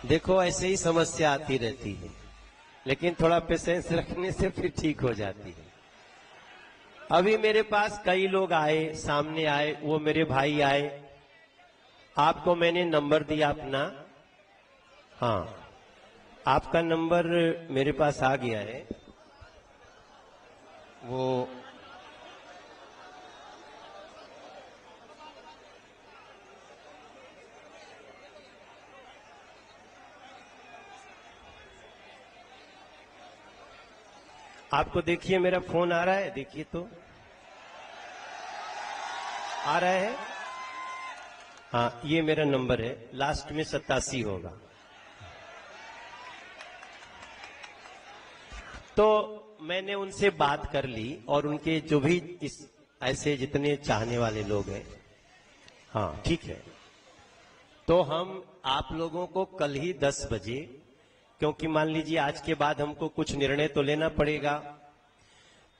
देखो ऐसे ही समस्या आती रहती है, लेकिन थोड़ा पेशेंस रखने से फिर ठीक हो जाती है। अभी मेरे पास कई लोग आए, सामने आए, वो मेरे भाई आए। आपको मैंने नंबर दिया अपना, हाँ आपका नंबर मेरे पास आ गया है। वो आपको देखिए मेरा फोन आ रहा है, देखिए तो आ रहा है। हाँ ये मेरा नंबर है, लास्ट में 87 होगा। तो मैंने उनसे बात कर ली और उनके जो भी इस ऐसे जितने चाहने वाले लोग हैं, हाँ ठीक है, तो हम आप लोगों को कल ही 10 बजे, क्योंकि मान लीजिए आज के बाद हमको कुछ निर्णय तो लेना पड़ेगा,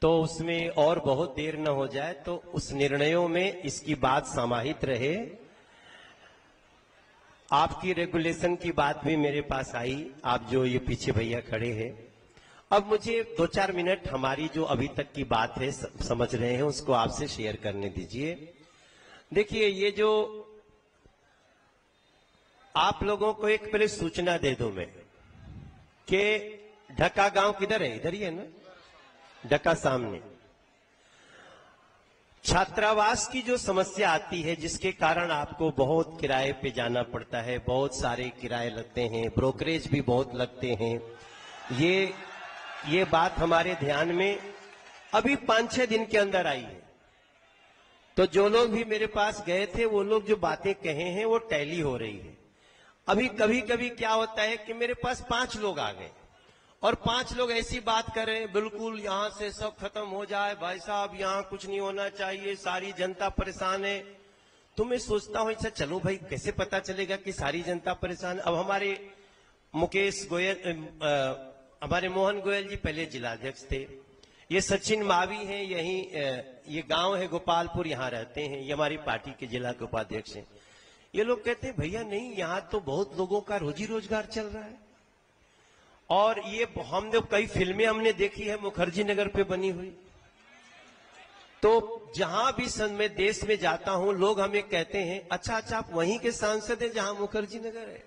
तो उसमें और बहुत देर न हो जाए, तो उस निर्णयों में इसकी बात समाहित रहे। आपकी रेगुलेशन की बात भी मेरे पास आई, आप जो ये पीछे भैया खड़े हैं। अब मुझे 2-4 मिनट हमारी जो अभी तक की बात है समझ रहे हैं उसको आपसे शेयर करने दीजिए। देखिए ये जो आप लोगों को एक पहले सूचना दे दूं मैं कि ढका गांव किधर है, इधर ही है ना, ढका सामने। छात्रावास की जो समस्या आती है जिसके कारण आपको बहुत किराए पे जाना पड़ता है, बहुत सारे किराए लगते हैं, ब्रोकरेज भी बहुत लगते हैं, ये बात हमारे ध्यान में अभी 5-6 दिन के अंदर आई है। तो जो लोग भी मेरे पास गए थे वो लोग जो बातें कहे हैं वो टैली हो रही है। अभी कभी कभी क्या होता है कि मेरे पास 5 लोग आ गए और 5 लोग ऐसी बात कर रहे हैं, बिल्कुल यहां से सब खत्म हो जाए भाई साहब, यहां कुछ नहीं होना चाहिए, सारी जनता परेशान है। तो मैं सोचता हूं अच्छा चलो भाई, कैसे पता चलेगा कि सारी जनता परेशान। अब हमारे मुकेश गोयल, हमारे मोहन गोयल जी पहले जिलाध्यक्ष थे, ये सचिन मावी हैं, यही ये गांव है गोपालपुर, यहां रहते हैं, ये हमारी पार्टी के जिला उपाध्यक्ष हैं। ये लोग कहते हैं भैया नहीं, यहां तो बहुत लोगों का रोजी रोजगार चल रहा है, और ये हमने कई फिल्में हमने देखी है मुखर्जी नगर पे बनी हुई। तो जहां भी मैं देश में जाता हूं लोग हमें कहते हैं अच्छा आप वहीं के सांसद हैं जहां मुखर्जी नगर है।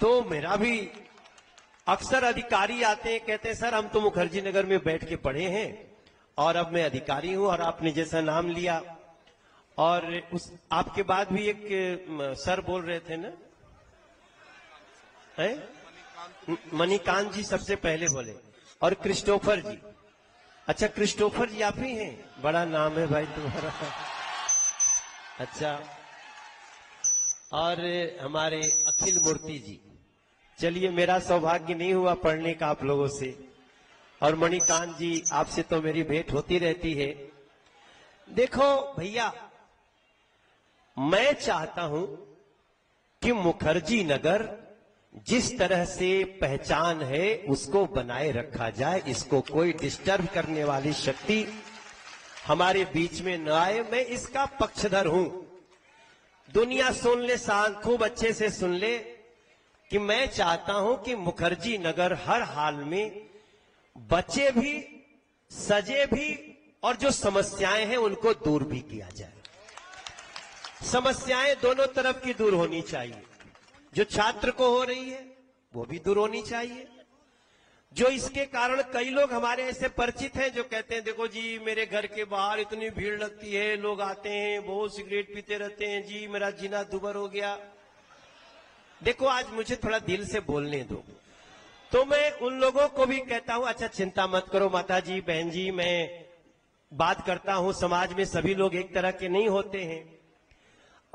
तो मेरा भी अक्सर अधिकारी आते हैं, कहते हैं सर हम तो मुखर्जी नगर में बैठ के पढ़े हैं और अब मैं अधिकारी हूं, और आपने जैसा नाम लिया, और उस आपके बाद भी एक सर बोल रहे थे ना, मणिकांत जी सबसे पहले बोले, और क्रिस्टोफर जी। अच्छा क्रिस्टोफर जी आप ही हैं, बड़ा नाम है भाई तुम्हारा। अच्छा, और हमारे अखिल मूर्ति जी, चलिए मेरा सौभाग्य नहीं हुआ पढ़ने का आप लोगों से, और मणिकांत जी आपसे तो मेरी भेंट होती रहती है। देखो भैया, मैं चाहता हूं कि मुखर्जी नगर जिस तरह से पहचान है उसको बनाए रखा जाए, इसको कोई डिस्टर्ब करने वाली शक्ति हमारे बीच में न आए। मैं इसका पक्षधर हूं, दुनिया सुन ले, खूब अच्छे से सुन ले कि मैं चाहता हूं कि मुखर्जी नगर हर हाल में बचे भी, सजे भी, और जो समस्याएं हैं उनको दूर भी किया जाए। समस्याएं दोनों तरफ की दूर होनी चाहिए, जो छात्र को हो रही है वो भी दूर होनी चाहिए। जो इसके कारण कई लोग हमारे ऐसे परिचित हैं जो कहते हैं देखो जी मेरे घर के बाहर इतनी भीड़ लगती है, लोग आते हैं बहुत सिगरेट पीते रहते हैं जी, मेरा जीना दुभर हो गया। देखो आज मुझे थोड़ा दिल से बोलने दो, तो मैं उन लोगों को भी कहता हूं अच्छा चिंता मत करो माता जी, बहन जी, मैं बात करता हूं, समाज में सभी लोग एक तरह के नहीं होते हैं।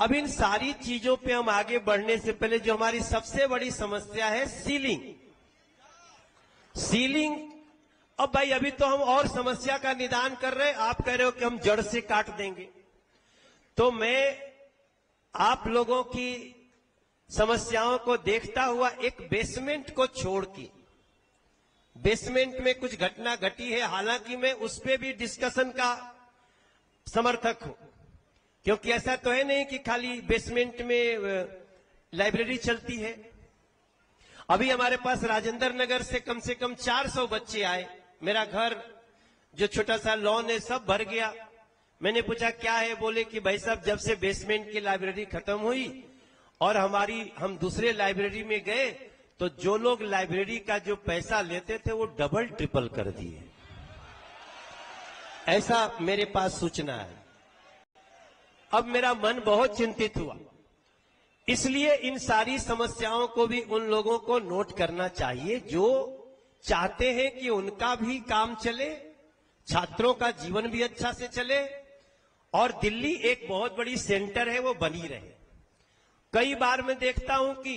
अब इन सारी चीजों पे हम आगे बढ़ने से पहले जो हमारी सबसे बड़ी समस्या है सीलिंग। अब भाई अभी तो हम और समस्या का निदान कर रहे हैं, आप कह रहे हो कि हम जड़ से काट देंगे। तो मैं आप लोगों की समस्याओं को देखता हुआ एक बेसमेंट को छोड़ के, बेसमेंट में कुछ घटना घटी है, हालांकि मैं उस पर भी डिस्कशन का समर्थक हूं, क्योंकि ऐसा तो है नहीं कि खाली बेसमेंट में लाइब्रेरी चलती है। अभी हमारे पास राजेंद्र नगर से कम 400 बच्चे आए। मेरा घर जो छोटा सा लॉन है सब भर गया। मैंने पूछा क्या है, बोले कि भाई साहब जब से बेसमेंट की लाइब्रेरी खत्म हुई और हम दूसरे लाइब्रेरी में गए तो जो लोग लाइब्रेरी का जो पैसा लेते थे वो डबल ट्रिपल कर दिए। ऐसा मेरे पास सूचना है। अब मेरा मन बहुत चिंतित हुआ, इसलिए इन सारी समस्याओं को भी उन लोगों को नोट करना चाहिए जो चाहते हैं कि उनका भी काम चले, छात्रों का जीवन भी अच्छा से चले और दिल्ली एक बहुत बड़ी सेंटर है वो बनी रहे। कई बार मैं देखता हूं कि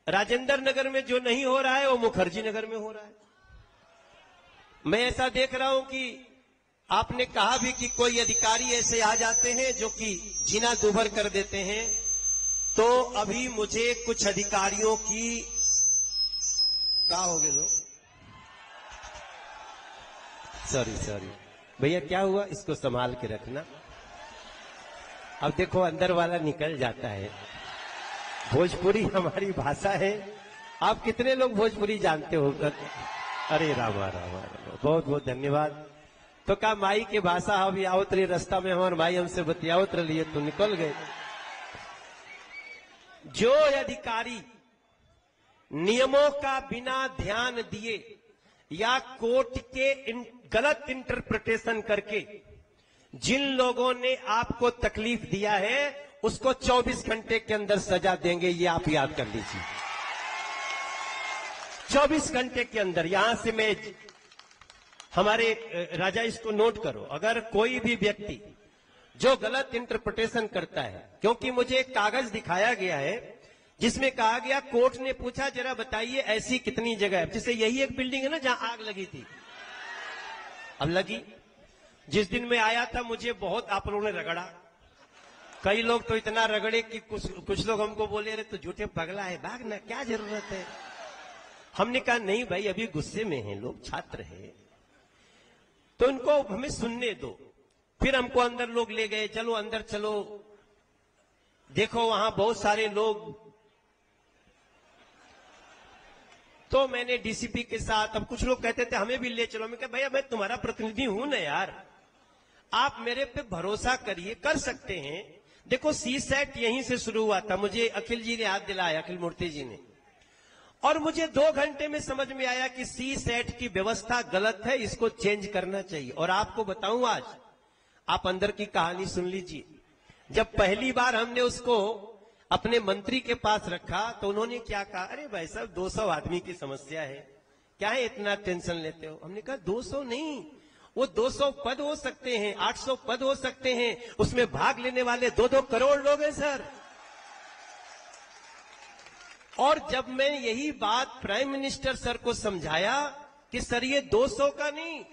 राजेंद्र नगर में जो नहीं हो रहा है वो मुखर्जी नगर में हो रहा है। मैं ऐसा देख रहा हूं कि आपने कहा भी कि कोई अधिकारी ऐसे आ जाते हैं जो कि जीना दूभर कर देते हैं। तो अभी मुझे कुछ अधिकारियों की क्या हो गए लोग, सॉरी भैया क्या हुआ, इसको संभाल के रखना। अब देखो अंदर वाला निकल जाता है। भोजपुरी हमारी भाषा है। आप कितने लोग भोजपुरी जानते हो? अरे रामा रामा रामा, बहुत बहुत धन्यवाद। तो का माई के भाषा अभी आवत रही रास्ता में, हमारे माई हमसे बतियावत रही तो निकल गए। जो अधिकारी नियमों का बिना ध्यान दिए या कोर्ट के गलत इंटरप्रिटेशन करके जिन लोगों ने आपको तकलीफ दिया है उसको 24 घंटे के अंदर सजा देंगे, ये आप याद कर लीजिए। 24 घंटे के अंदर। यहां से मैं हमारे राजा इसको नोट करो, अगर कोई भी व्यक्ति जो गलत इंटरप्रिटेशन करता है, क्योंकि मुझे एक कागज दिखाया गया है जिसमें कहा गया, कोर्ट ने पूछा जरा बताइए ऐसी कितनी जगह है, जैसे यही एक बिल्डिंग है ना जहां आग लगी थी, अब लगी। जिस दिन मैं आया था मुझे बहुत आप लोगों ने रगड़ा, कई लोग तो इतना रगड़े कि कुछ लोग हमको बोले अरे तो झूठे पगला है, भागना क्या जरूरत है। हमने कहा नहीं भाई अभी गुस्से में हैं लोग, छात्र हैं, तो इनको हमें सुनने दो। फिर हमको अंदर लोग ले गए, चलो अंदर चलो, देखो वहां बहुत सारे लोग। तो मैंने डीसीपी के साथ, अब कुछ लोग कहते थे हमें भी ले चलो, मैं कहा भैया मैं तुम्हारा प्रतिनिधि हूं ना यार, आप मेरे पे भरोसा करिए, कर सकते हैं। देखो सीसेट यहीं से शुरू हुआ था, मुझे अखिल जी ने याद दिलाया, अखिल मूर्ति जी ने, और मुझे 2 घंटे में समझ में आया कि सीसेट की व्यवस्था गलत है, इसको चेंज करना चाहिए। और आपको बताऊं आज, आप अंदर की कहानी सुन लीजिए। जब पहली बार हमने उसको अपने मंत्री के पास रखा तो उन्होंने क्या कहा, अरे भाई साहब 200 आदमी की समस्या है, क्या है इतना टेंशन लेते हो। हमने कहा 200 नहीं, वो 200 पद हो सकते हैं, 800 पद हो सकते हैं, उसमें भाग लेने वाले 2-2 करोड़ लोग हैं सर। और जब मैं यही बात प्राइम मिनिस्टर सर को समझाया कि सर ये 200 का नहीं,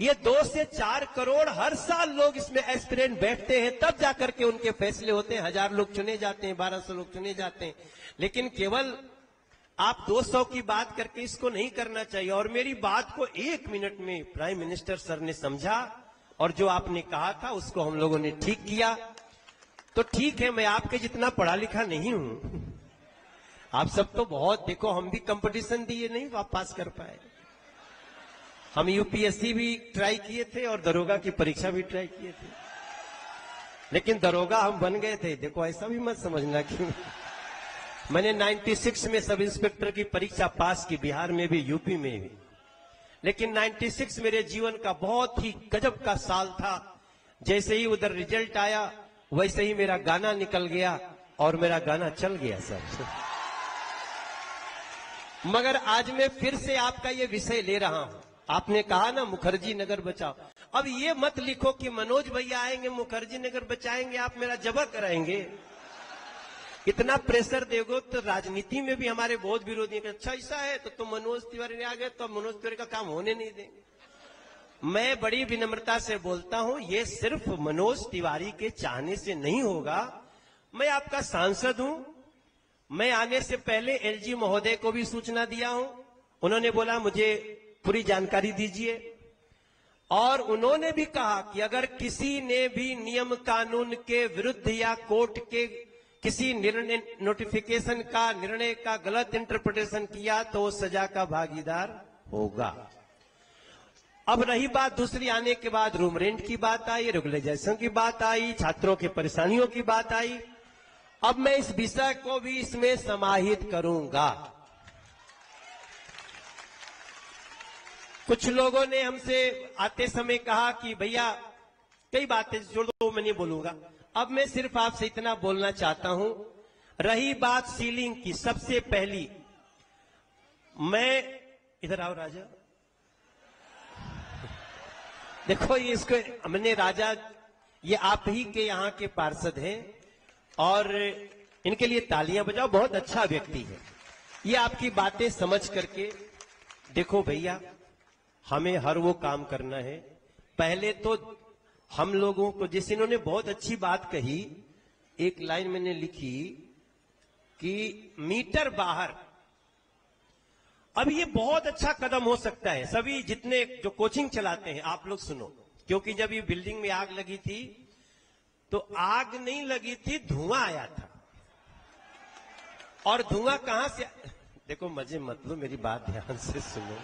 ये 2 से 4 करोड़ हर साल लोग इसमें एस्पिरेंट बैठते हैं, तब जाकर के उनके फैसले होते हैं। 1000 लोग चुने जाते हैं, 1200 लोग चुने जाते हैं, लेकिन केवल आप 200 की बात करके इसको नहीं करना चाहिए। और मेरी बात को 1 मिनट में प्राइम मिनिस्टर सर ने समझा और जो आपने कहा था उसको हम लोगों ने ठीक किया। तो ठीक है, मैं आपके जितना पढ़ा लिखा नहीं हूं, आप सब तो बहुत, देखो हम भी कंपटीशन दिए नहीं पास कर पाए, हम यूपीएससी भी ट्राई किए थे और दरोगा की परीक्षा भी ट्राई किए थे, लेकिन दरोगा हम बन गए थे। देखो ऐसा भी मत समझना कि मैंने 96 में सब इंस्पेक्टर की परीक्षा पास की, बिहार में भी यूपी में भी, लेकिन 96 मेरे जीवन का बहुत ही गजब का साल था। जैसे ही उधर रिजल्ट आया वैसे ही मेरा गाना निकल गया और मेरा गाना चल गया सर। मगर आज मैं फिर से आपका ये विषय ले रहा हूं। आपने कहा ना मुखर्जी नगर बचाओ, अब ये मत लिखो कि मनोज भैया आएंगे मुखर्जी नगर बचाएंगे, आप मेरा जबा कराएंगे। इतना प्रेशर दोगे तो राजनीति में भी हमारे बहुत विरोधी हैं, अच्छा ऐसा है तो तुम मनोज तिवारी ने आ गए तो मनोज तिवारी का काम होने नहीं देंगे। मैं बड़ी विनम्रता से बोलता हूं, ये सिर्फ मनोज तिवारी के चाहने से नहीं होगा। मैं आपका सांसद हूं, मैं आने से पहले एलजी महोदय को भी सूचना दिया हूं, उन्होंने बोला मुझे पूरी जानकारी दीजिए, और उन्होंने भी कहा कि अगर किसी ने भी नियम कानून के विरुद्ध या कोर्ट के किसी निर्णय नोटिफिकेशन का निर्णय का गलत इंटरप्रिटेशन किया तो वो सजा का भागीदार होगा। अब रही बात दूसरी, आने के बाद रूम रेंट की बात आई, रेगुलराइजेशन की बात आई, छात्रों की परेशानियों की बात आई। अब मैं इस विषय को भी इसमें समाहित करूंगा। कुछ लोगों ने हमसे आते समय कहा कि भैया कई बातें छोड़ दो, मैं नहीं बोलूंगा। अब मैं सिर्फ आपसे इतना बोलना चाहता हूं, रही बात सीलिंग की, सबसे पहली मैं इधर आओ राजा, देखो ये इसको हमने राजा, ये आप ही के यहाँ के पार्षद हैं और इनके लिए तालियां बजाओ, बहुत अच्छा व्यक्ति है। ये आपकी बातें समझ करके, देखो भैया हमें हर वो काम करना है। पहले तो हम लोगों को, जैसे इन्होंने बहुत अच्छी बात कही, एक लाइन मैंने लिखी कि मीटर बाहर, अब ये बहुत अच्छा कदम हो सकता है। सभी जितने जो कोचिंग चलाते हैं आप लोग सुनो, क्योंकि जब ये बिल्डिंग में आग लगी थी तो आग नहीं लगी थी, धुआं आया था। और धुआं कहां से, देखो मजे मत लो, मेरी बात ध्यान से सुनो।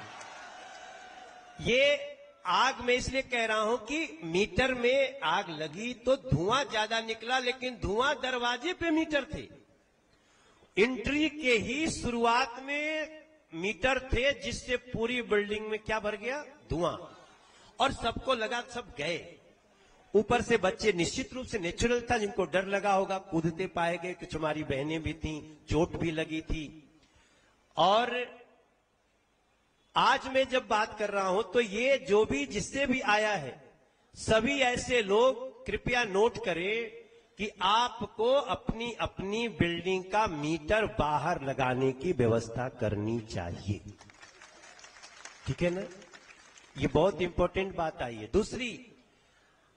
ये आग मैं इसलिए कह रहा हूं कि मीटर में आग लगी तो धुआं ज्यादा निकला, लेकिन धुआं दरवाजे पे मीटर थे। एंट्री के ही शुरुआत में मीटर थे, जिससे पूरी बिल्डिंग में क्या भर गया, धुआं। और सबको लगा, सब गए। ऊपर से बच्चे निश्चित रूप से नेचुरल था, जिनको डर लगा होगा, कूदते पाए गए। कुछ हमारी बहनें भी थीं, चोट भी लगी थी। और आज मैं जब बात कर रहा हूं तो ये जो भी जिससे भी आया है, सभी ऐसे लोग कृपया नोट करें कि आपको अपनी अपनी बिल्डिंग का मीटर बाहर लगाने की व्यवस्था करनी चाहिए। ठीक है ना, ये बहुत इंपॉर्टेंट बात आई है। दूसरी,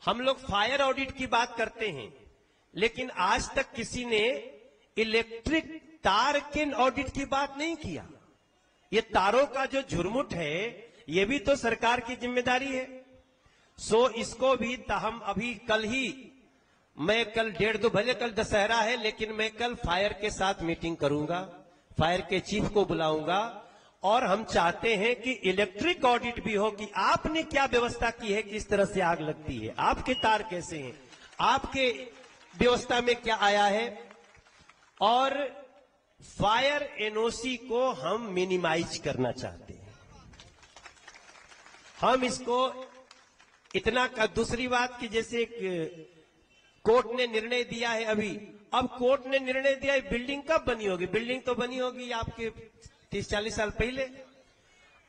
हम लोग फायर ऑडिट की बात करते हैं, लेकिन आज तक किसी ने इलेक्ट्रिक तार के ऑडिट की बात नहीं किया। ये तारों का जो झुरमुट है, ये भी तो सरकार की जिम्मेदारी है। सो इसको भी हम अभी कल ही, मैं कल 1:30, भले कल दशहरा है, लेकिन मैं कल फायर के साथ मीटिंग करूंगा, फायर के चीफ को बुलाऊंगा। और हम चाहते हैं कि इलेक्ट्रिक ऑडिट भी हो कि आपने क्या व्यवस्था की है, किस तरह से आग लगती है, आपके तार कैसे हैं, आपके व्यवस्था में क्या आया है। और फायर एनओसी को हम मिनिमाइज करना चाहते हैं। हम इसको इतना का, दूसरी बात कि जैसे कोर्ट ने निर्णय दिया है अभी, अब कोर्ट ने निर्णय दिया है, बिल्डिंग कब बनी होगी, बिल्डिंग तो बनी होगी आपके 30-40 साल पहले।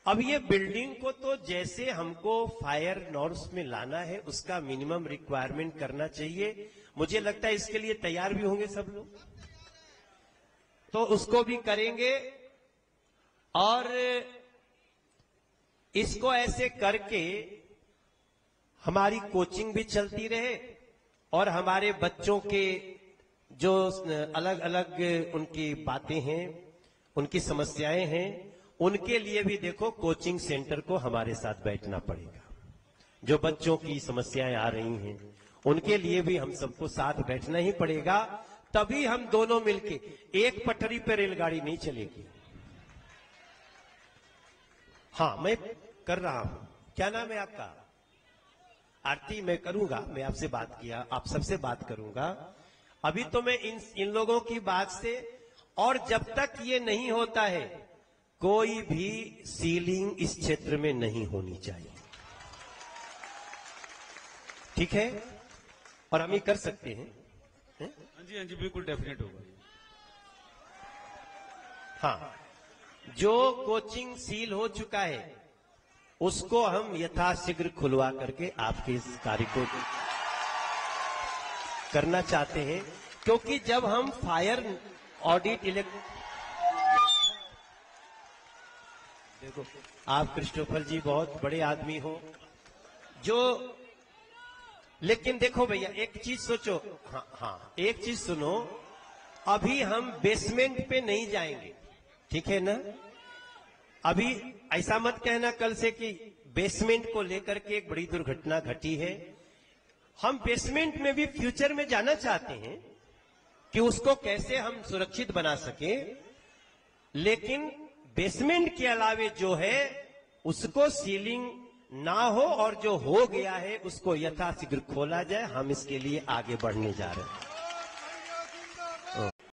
अब ये बिल्डिंग को तो जैसे हमको फायर नॉर्म्स में लाना है, उसका मिनिमम रिक्वायरमेंट करना चाहिए। मुझे लगता है इसके लिए तैयार भी होंगे सब लोग, तो उसको भी करेंगे। और इसको ऐसे करके हमारी कोचिंग भी चलती रहे और हमारे बच्चों के जो अलग अलग उनकी बातें हैं, उनकी समस्याएं हैं, उनके लिए भी देखो कोचिंग सेंटर को हमारे साथ बैठना पड़ेगा। जो बच्चों की समस्याएं आ रही हैं, उनके लिए भी हम सबको साथ बैठना ही पड़ेगा। तभी हम दोनों मिलके, एक पटरी पे रेलगाड़ी नहीं चलेगी। हाँ, मैं कर रहा हूं। क्या नाम है आपका? आरती। मैं करूंगा, मैं आपसे बात किया, आप सबसे बात करूंगा। अभी तो मैं इन लोगों की बात से, और जब तक ये नहीं होता है, कोई भी सीलिंग इस क्षेत्र में नहीं होनी चाहिए। ठीक है, और हम ये कर सकते हैं। हाँ जी बिल्कुल डेफिनेट होगा। हाँ, जो कोचिंग सील हो चुका है उसको हम यथाशीघ्र खुलवा करके आपके इस कार्य को करना चाहते हैं, क्योंकि जब हम फायर ऑडिट देखो, आप क्रिस्टोफर जी बहुत बड़े आदमी हो जो, लेकिन देखो भैया एक चीज सोचो। हाँ, एक चीज सुनो, अभी हम बेसमेंट पे नहीं जाएंगे, ठीक है ना। अभी ऐसा मत कहना कल से कि बेसमेंट को लेकर के एक बड़ी दुर्घटना घटी है। हम बेसमेंट में भी फ्यूचर में जाना चाहते हैं, कि उसको कैसे हम सुरक्षित बना सके, लेकिन बेसमेंट के अलावे जो है उसको सीलिंग ना हो और जो हो गया है उसको यथाशीघ्र खोला जाए। हम इसके लिए आगे बढ़ने जा रहे हैं।